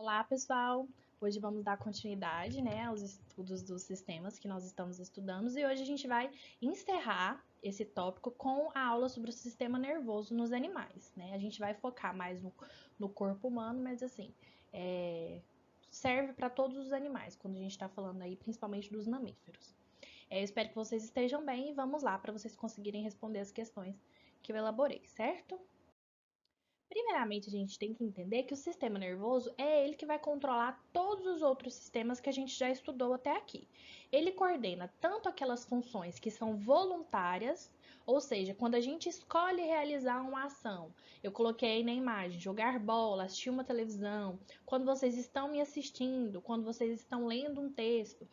Olá, pessoal! Hoje vamos dar continuidade, aos estudos dos sistemas que nós estamos estudando e hoje a gente vai encerrar esse tópico com a aula sobre o sistema nervoso nos animais, A gente vai focar mais no corpo humano, mas assim, serve para todos os animais, quando a gente está falando aí principalmente dos mamíferos. Eu espero que vocês estejam bem e vamos lá para vocês conseguirem responder as questões que eu elaborei, certo? Primeiramente, a gente tem que entender que o sistema nervoso é ele que vai controlar todos os outros sistemas que a gente já estudou até aqui. Ele coordena tanto aquelas funções que são voluntárias, ou seja, quando a gente escolhe realizar uma ação, eu coloquei aí na imagem, jogar bola, assistir uma televisão, quando vocês estão me assistindo, quando vocês estão lendo um texto,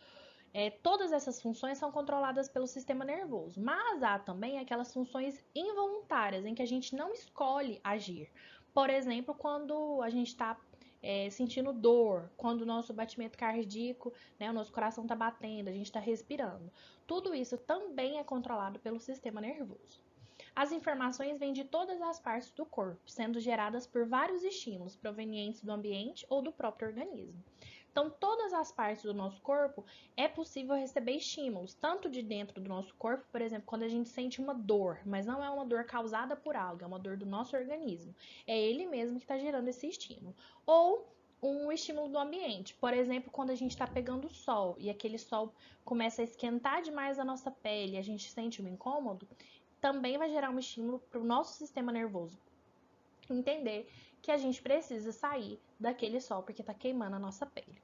todas essas funções são controladas pelo sistema nervoso, mas há também aquelas funções involuntárias em que a gente não escolhe agir. Por exemplo, quando a gente está sentindo dor, quando o nosso batimento cardíaco, o nosso coração está batendo, a gente está respirando. Tudo isso também é controlado pelo sistema nervoso. As informações vêm de todas as partes do corpo, sendo geradas por vários estímulos provenientes do ambiente ou do próprio organismo. Então, todas as partes do nosso corpo é possível receber estímulos, tanto de dentro do nosso corpo, por exemplo, quando a gente sente uma dor, mas não é uma dor causada por algo, é uma dor do nosso organismo. É ele mesmo que está gerando esse estímulo. Ou um estímulo do ambiente, por exemplo, quando a gente está pegando sol e aquele sol começa a esquentar demais a nossa pele, a gente sente um incômodo, também vai gerar um estímulo para o nosso sistema nervoso entender que a gente precisa sair daquele sol porque está queimando a nossa pele.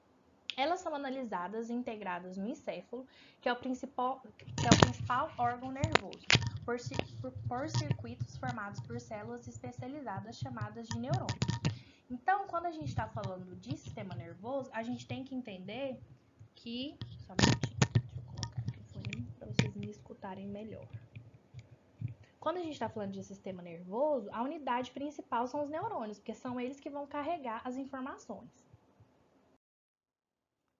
Elas são analisadas e integradas no encéfalo, que é o principal órgão nervoso, por circuitos formados por células especializadas chamadas de neurônios. Então, quando a gente está falando de sistema nervoso, a gente tem que entender que... Só um minutinho, deixa eu colocar aqui o fone para vocês me escutarem melhor. Quando a gente está falando de sistema nervoso, a unidade principal são os neurônios, porque são eles que vão carregar as informações.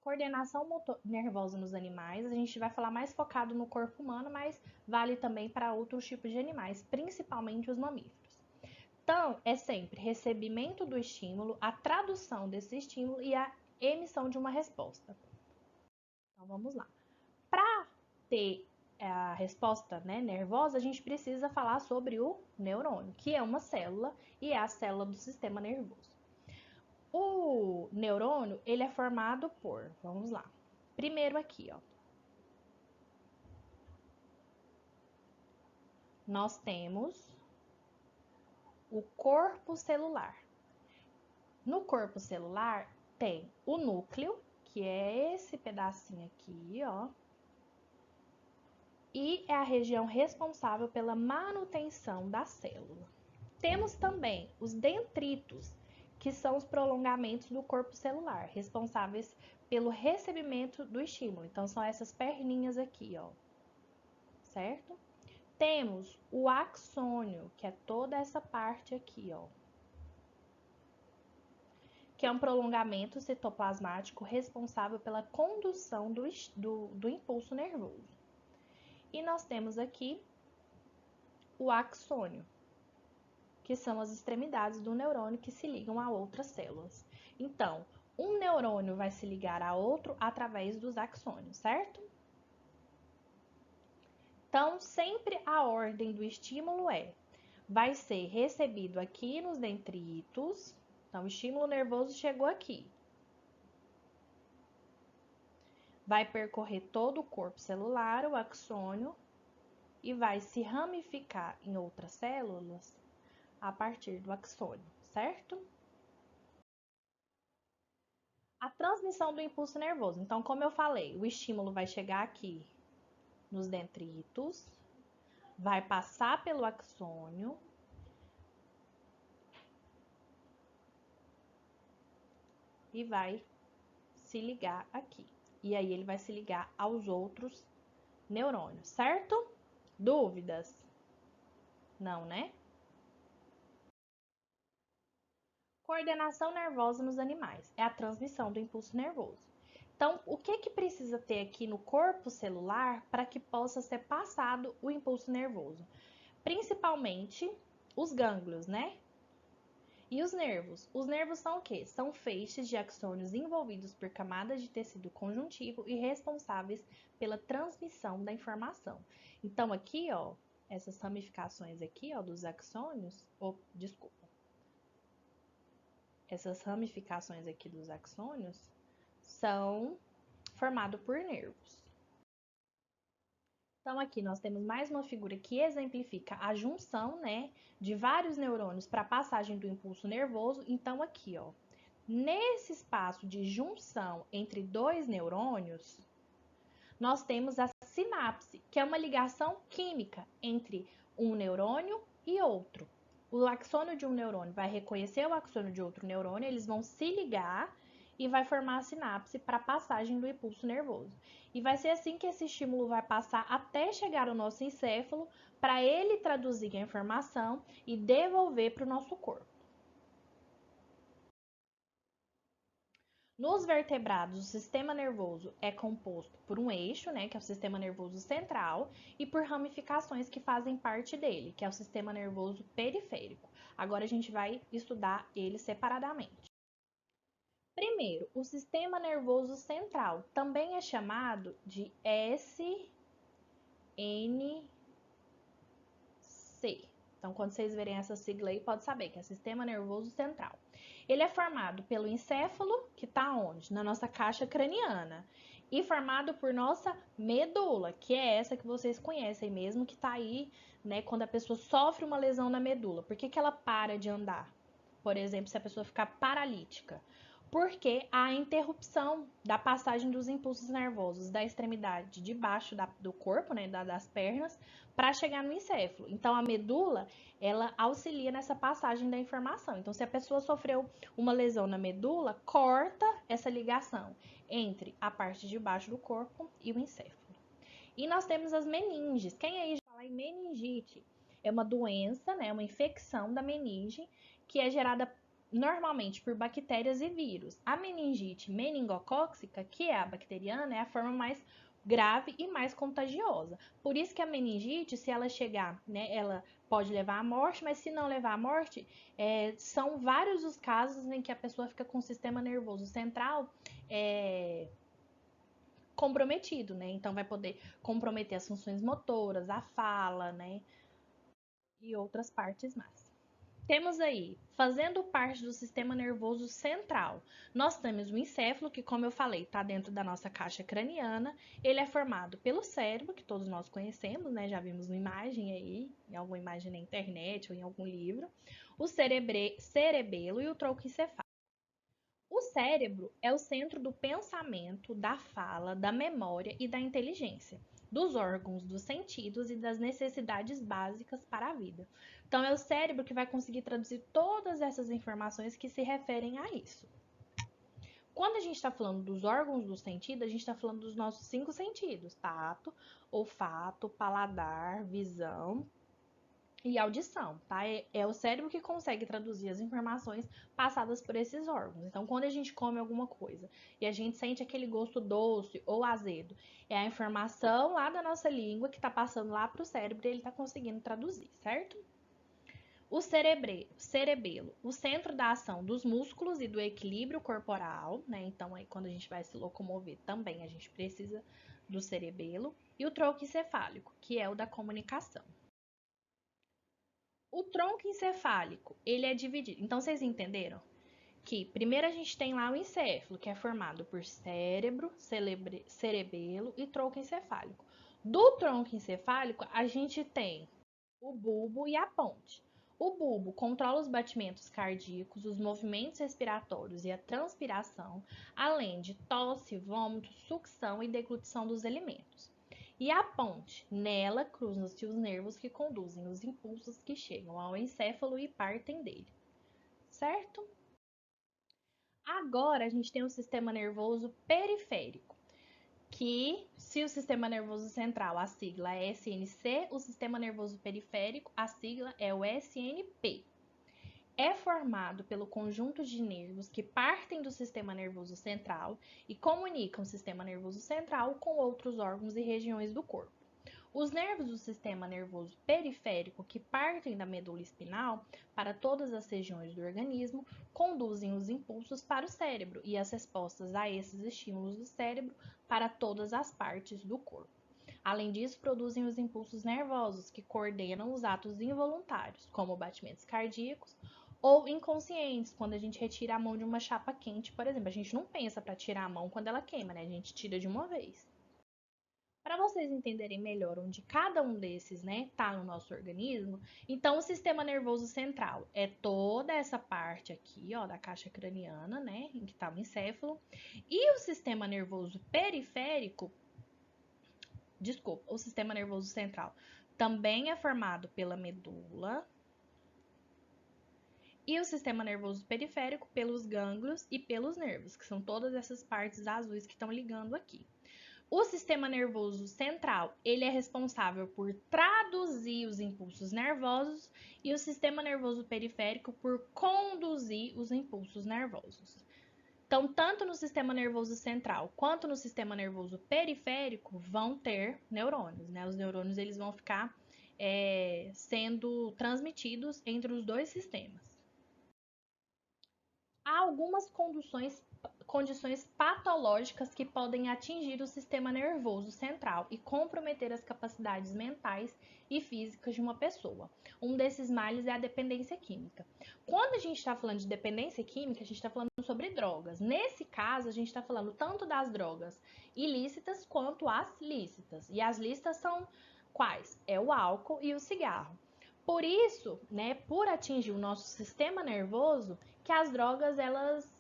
Coordenação nervosa nos animais, a gente vai falar mais focado no corpo humano, mas vale também para outros tipos de animais, principalmente os mamíferos. Então, é sempre recebimento do estímulo, a tradução desse estímulo e a emissão de uma resposta. Então, vamos lá. Para ter a resposta nervosa, a gente precisa falar sobre o neurônio, que é uma célula e é a célula do sistema nervoso. O neurônio, ele é formado por, vamos lá, primeiro aqui, ó, nós temos o corpo celular. No corpo celular tem o núcleo, que é esse pedacinho aqui, ó, e é a região responsável pela manutenção da célula. Temos também os dendritos, que são os prolongamentos do corpo celular, responsáveis pelo recebimento do estímulo. Então, são essas perninhas aqui, ó, certo? Temos o axônio, que é toda essa parte aqui, ó, que é um prolongamento citoplasmático responsável pela condução do impulso nervoso. E nós temos aqui o axônio, que são as extremidades do neurônio que se ligam a outras células. Então, um neurônio vai se ligar a outro através dos axônios, certo? Então, sempre a ordem do estímulo vai ser recebido aqui nos dendritos. Então, o estímulo nervoso chegou aqui. Vai percorrer todo o corpo celular, o axônio, e vai se ramificar em outras células a partir do axônio, certo? A transmissão do impulso nervoso. Então, como eu falei, o estímulo vai chegar aqui nos dendritos, vai passar pelo axônio e vai se ligar aqui. E aí ele vai se ligar aos outros neurônios, certo? Dúvidas? Não, né? Coordenação nervosa nos animais é a transmissão do impulso nervoso. Então, o que precisa ter aqui no corpo celular para que possa ser passado o impulso nervoso? Principalmente os gânglios, E os nervos? Os nervos são o quê? São feixes de axônios envolvidos por camadas de tecido conjuntivo e responsáveis pela transmissão da informação. Então, aqui, ó, essas ramificações aqui, ó, dos axônios, desculpa. Essas ramificações aqui dos axônios são formadas por nervos. Então, aqui nós temos mais uma figura que exemplifica a junção, né, de vários neurônios para a passagem do impulso nervoso. Então, aqui, ó, nesse espaço de junção entre dois neurônios, nós temos a sinapse, que é uma ligação química entre um neurônio e outro. O axônio de um neurônio vai reconhecer o axônio de outro neurônio, eles vão se ligar e vai formar a sinapse para a passagem do impulso nervoso. E vai ser assim que esse estímulo vai passar até chegar ao nosso encéfalo, para ele traduzir a informação e devolver para o nosso corpo. Nos vertebrados, o sistema nervoso é composto por um eixo, né, que é o sistema nervoso central, e por ramificações que fazem parte dele, que é o sistema nervoso periférico. Agora a gente vai estudar eles separadamente. Primeiro, o sistema nervoso central também é chamado de SNC. Então, quando vocês verem essa sigla aí, pode saber que é Sistema Nervoso Central. Ele é formado pelo encéfalo, que está onde? Na nossa caixa craniana. E formado por nossa medula, que é essa que vocês conhecem mesmo, que está aí, né, quando a pessoa sofre uma lesão na medula. Por que ela para de andar? Por exemplo, se a pessoa ficar paralítica. Porque há interrupção da passagem dos impulsos nervosos da extremidade de baixo do corpo, né, das pernas, para chegar no encéfalo. Então, a medula, ela auxilia nessa passagem da informação. Então, se a pessoa sofreu uma lesão na medula, corta essa ligação entre a parte de baixo do corpo e o encéfalo. E nós temos as meninges. Quem aí já fala em meningite? É uma doença, né, uma infecção da meninge que é gerada normalmente por bactérias e vírus. A meningite meningocócica, que é a bacteriana, é a forma mais grave e mais contagiosa. Por isso que a meningite, se ela chegar, né, ela pode levar à morte, mas se não levar à morte, são vários os casos em que a pessoa fica com o sistema nervoso central comprometido, né? Então vai poder comprometer as funções motoras, a fala, né? E outras partes mais. Temos aí, fazendo parte do sistema nervoso central, nós temos o encéfalo, que, como eu falei, está dentro da nossa caixa craniana. Ele é formado pelo cérebro, que todos nós conhecemos, né? Já vimos uma imagem aí, em alguma imagem na internet ou em algum livro. O cerebelo e o tronco encefálico. O cérebro é o centro do pensamento, da fala, da memória e da inteligência, dos órgãos, dos sentidos e das necessidades básicas para a vida. Então, é o cérebro que vai conseguir traduzir todas essas informações que se referem a isso. Quando a gente está falando dos órgãos do sentido, a gente está falando dos nossos 5 sentidos: tato, olfato, paladar, visão e audição, tá? É o cérebro que consegue traduzir as informações passadas por esses órgãos. Então, quando a gente come alguma coisa e a gente sente aquele gosto doce ou azedo, é a informação lá da nossa língua que está passando lá para o cérebro e ele está conseguindo traduzir, certo? O cerebelo, o centro da ação dos músculos e do equilíbrio corporal, né? Então, aí, quando a gente vai se locomover também, a gente precisa do cerebelo. E o tronco encefálico, que é o da comunicação. O tronco encefálico, ele é dividido. Então, vocês entenderam? Que primeiro a gente tem lá o encéfalo, que é formado por cérebro, cerebelo e tronco encefálico. Do tronco encefálico, a gente tem o bulbo e a ponte. O bulbo controla os batimentos cardíacos, os movimentos respiratórios e a transpiração, além de tosse, vômito, sucção e deglutição dos alimentos. E a ponte, nela cruzam-se os nervos que conduzem os impulsos que chegam ao encéfalo e partem dele. Certo? Agora a gente tem o sistema nervoso periférico, que se o sistema nervoso central, a sigla é SNC, o sistema nervoso periférico, a sigla é o SNP. É formado pelo conjunto de nervos que partem do sistema nervoso central e comunicam o sistema nervoso central com outros órgãos e regiões do corpo. Os nervos do sistema nervoso periférico, que partem da medula espinal para todas as regiões do organismo, conduzem os impulsos para o cérebro e as respostas a esses estímulos do cérebro para todas as partes do corpo. Além disso, produzem os impulsos nervosos, que coordenam os atos involuntários, como batimentos cardíacos, ou inconscientes, quando a gente retira a mão de uma chapa quente, por exemplo. A gente não pensa para tirar a mão quando ela queima, né? A gente tira de uma vez. Para vocês entenderem melhor onde cada um desses, né, tá no nosso organismo, então o sistema nervoso central é toda essa parte aqui, ó, da caixa craniana, né, em que tá o encéfalo, e o sistema nervoso periférico, o sistema nervoso central também é formado pela medula, e o sistema nervoso periférico pelos gânglios e pelos nervos, que são todas essas partes azuis que estão ligando aqui. O sistema nervoso central, ele é responsável por traduzir os impulsos nervosos e o sistema nervoso periférico por conduzir os impulsos nervosos. Então, tanto no sistema nervoso central quanto no sistema nervoso periférico vão ter neurônios, né? Os neurônios eles vão ficar sendo transmitidos entre os dois sistemas. Há algumas condições patológicas que podem atingir o sistema nervoso central e comprometer as capacidades mentais e físicas de uma pessoa. Um desses males é a dependência química. Quando a gente está falando de dependência química, a gente está falando sobre drogas. Nesse caso, a gente está falando tanto das drogas ilícitas quanto as lícitas. E as lícitas são quais? É o álcool e o cigarro. Por isso, né, por atingir o nosso sistema nervoso, que as drogas elas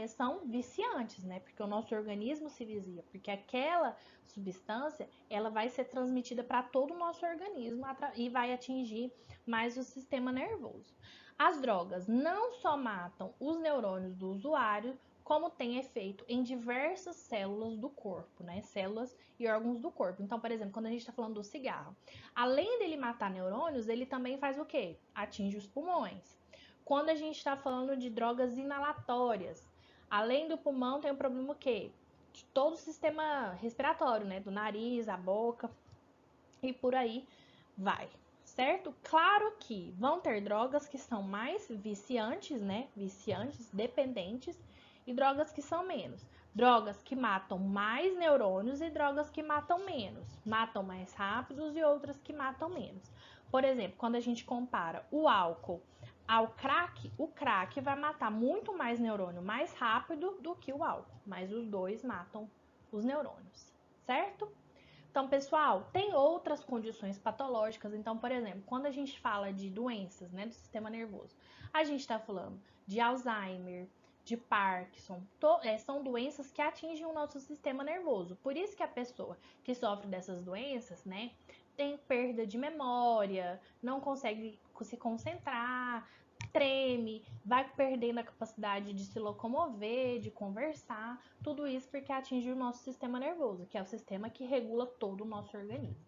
são viciantes, né? Porque o nosso organismo se vicia, porque aquela substância ela vai ser transmitida para todo o nosso organismo e vai atingir mais o sistema nervoso. As drogas não só matam os neurônios do usuário, como tem efeito em diversas células do corpo, né? Células e órgãos do corpo. Então, por exemplo, quando a gente está falando do cigarro, além dele matar neurônios, ele também faz o quê? Atinge os pulmões. Quando a gente está falando de drogas inalatórias, além do pulmão, tem o problema o quê? De todo o sistema respiratório, né? Do nariz, a boca e por aí vai, certo? Claro que vão ter drogas que são mais viciantes, né? Viciantes, dependentes, e drogas que são menos. Drogas que matam mais neurônios e drogas que matam menos. Matam mais rápidos e outras que matam menos. Por exemplo, quando a gente compara o álcool ao crack, o crack vai matar muito mais neurônio mais rápido do que o álcool, mas os dois matam os neurônios, certo? Então, pessoal, tem outras condições patológicas. Então, por exemplo, quando a gente fala de doenças, né, do sistema nervoso, a gente está falando de Alzheimer, de Parkinson, são doenças que atingem o nosso sistema nervoso. Por isso que a pessoa que sofre dessas doenças, né, tem perda de memória, não consegue se concentrar, treme, vai perdendo a capacidade de se locomover, de conversar, tudo isso porque atinge o nosso sistema nervoso, que é o sistema que regula todo o nosso organismo.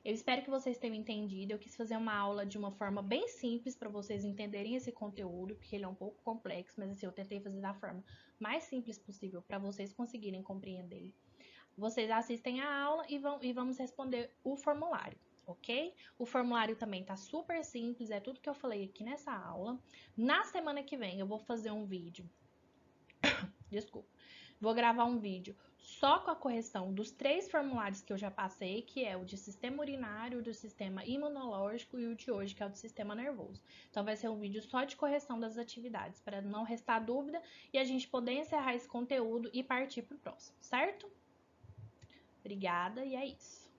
Eu espero que vocês tenham entendido. Eu quis fazer uma aula de uma forma bem simples para vocês entenderem esse conteúdo, porque ele é um pouco complexo, mas assim, eu tentei fazer da forma mais simples possível para vocês conseguirem compreender. Vocês assistem a aula e vamos responder o formulário, ok? O formulário também tá super simples, é tudo que eu falei aqui nessa aula. Na semana que vem eu vou fazer um vídeo, desculpa, vou gravar um vídeo só com a correção dos 3 formulários que eu já passei, que é o de sistema urinário, do sistema imunológico e o de hoje, que é o do sistema nervoso. Então vai ser um vídeo só de correção das atividades, para não restar dúvida e a gente poder encerrar esse conteúdo e partir para o próximo, certo? Obrigada e é isso.